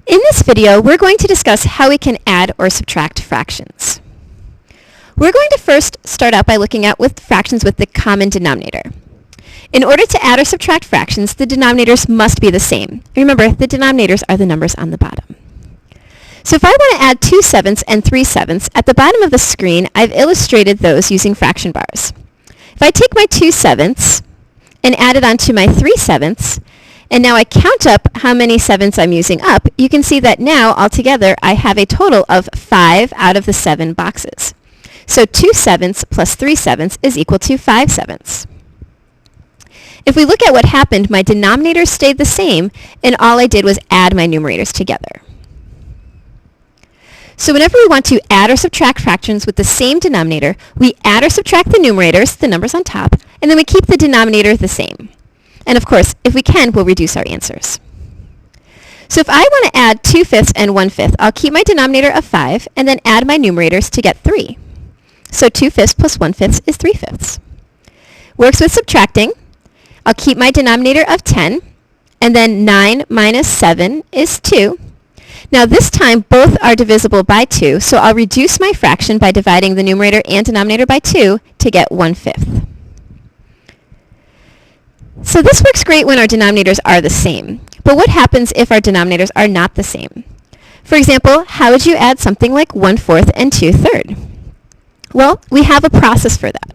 In this video, we're going to discuss how we can add or subtract fractions. We're going to first start out by looking at fractions with the common denominator. In order to add or subtract fractions, the denominators must be the same. Remember, the denominators are the numbers on the bottom. So if I want to add 2/7 and 3/7, at the bottom of the screen, I've illustrated those using fraction bars. If I take my 2/7 and add it onto my 3/7, and now I count up how many sevens I'm using up, you can see that now altogether I have a total of 5 out of the 7 boxes. So 2/7 plus 3/7 is equal to 5/7. If we look at what happened, my denominators stayed the same, and all I did was add my numerators together. So whenever we want to add or subtract fractions with the same denominator, we add or subtract the numerators, the numbers on top, and then we keep the denominator the same. And of course, if we can, we'll reduce our answers. So if I want to add 2/5 and 1/5, I'll keep my denominator of 5 and then add my numerators to get 3. So 2/5 plus 1/5 is 3/5. Works with subtracting. I'll keep my denominator of 10, and then 9 minus 7 is 2. Now this time both are divisible by 2, so I'll reduce my fraction by dividing the numerator and denominator by 2 to get 1/5. So this works great when our denominators are the same. But what happens if our denominators are not the same? For example, how would you add something like 1/4 and 2/3? Well, we have a process for that.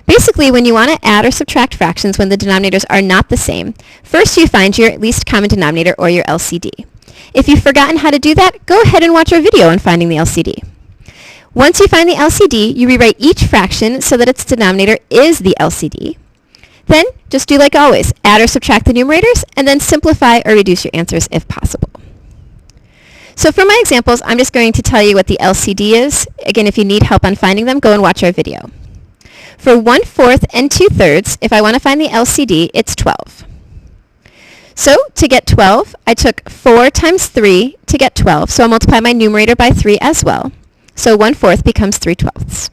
Basically, when you want to add or subtract fractions when the denominators are not the same, first you find your least common denominator, or your LCD. If you've forgotten how to do that, go ahead and watch our video on finding the LCD. Once you find the LCD, you rewrite each fraction so that its denominator is the LCD. Then, just do like always, add or subtract the numerators, and then simplify or reduce your answers if possible. So for my examples, I'm just going to tell you what the LCD is. Again, if you need help on finding them, go and watch our video. For 1/4 and 2/3, if I want to find the LCD, it's 12. So to get 12, I took 4 times 3 to get 12, so I'll multiply my numerator by 3 as well. So 1/4 becomes 3/12.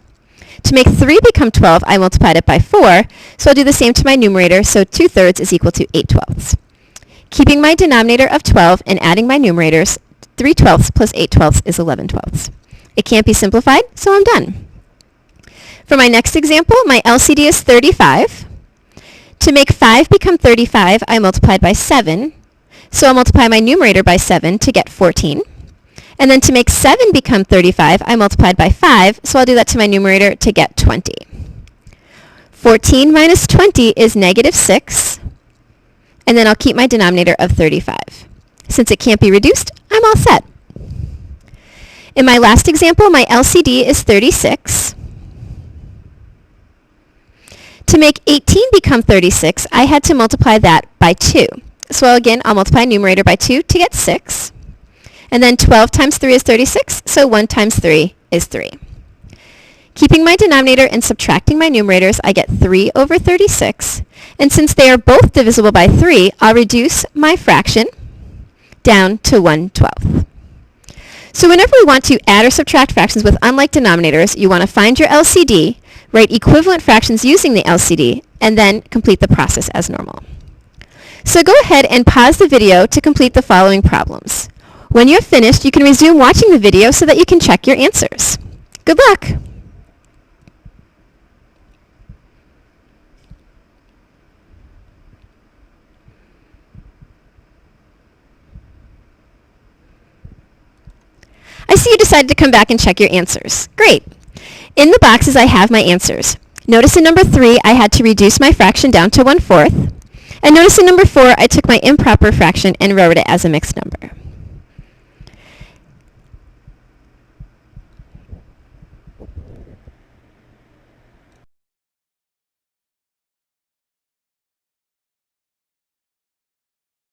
To make 3 become 12, I multiplied it by 4, so I'll do the same to my numerator, so 2/3 is equal to 8/12. Keeping my denominator of 12 and adding my numerators, 3/12 plus 8/12 is 11/12. It can't be simplified, so I'm done. For my next example, my LCD is 35. To make 5 become 35, I multiplied by 7, so I'll multiply my numerator by 7 to get 14. And then to make 7 become 35, I multiplied by 5, so I'll do that to my numerator to get 20. 14 minus 20 is -6, and then I'll keep my denominator of 35. Since it can't be reduced, I'm all set. In my last example, my LCD is 36. To make 18 become 36, I had to multiply that by 2. So again, I'll multiply numerator by 2 to get 6. And then 12 times 3 is 36, so 1 times 3 is 3. Keeping my denominator and subtracting my numerators, I get 3 over 36. And since they are both divisible by 3, I'll reduce my fraction down to 1/12. So whenever we want to add or subtract fractions with unlike denominators, you want to find your LCD, write equivalent fractions using the LCD, and then complete the process as normal. So go ahead and pause the video to complete the following problems. When you have finished, you can resume watching the video so that you can check your answers. Good luck! I see you decided to come back and check your answers. Great! In the boxes, I have my answers. Notice in number 3, I had to reduce my fraction down to 1/4. And notice in number 4, I took my improper fraction and wrote it as a mixed number.